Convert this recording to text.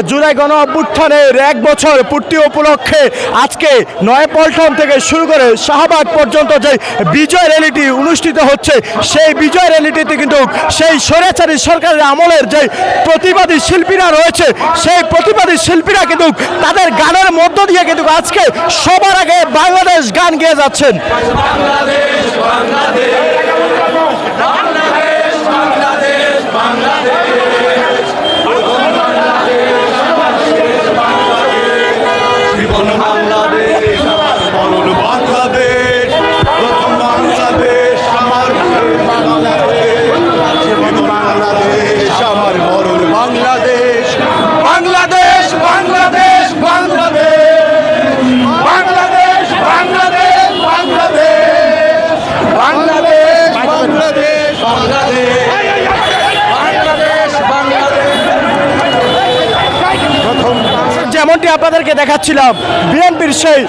জুলাই গণ অভ্যুত্থানের ১ বছর পূর্তি উপলক্ষে আজকে নয়াপল্টন থেকে শুরু করে শাহবাগ পর্যন্ত যে বিজয় র্যালিটি অনুষ্ঠিত হচ্ছে, সেই বিজয় র্যালিটিতে কিন্তু সেই স্বৈরাচারী সরকারের আমলের যে প্রতিবাদী শিল্পীরা রয়েছে, সেই প্রতিবাদী শিল্পীরা কিন্তু তাদের গানের মধ্য দিয়ে কিন্তু আজকে সবার আগে বাংলাদেশ গান গেয়ে যাচ্ছেন। যেমনটি আপনাদেরকে দেখাচ্ছিলাম, বিএনপির সেই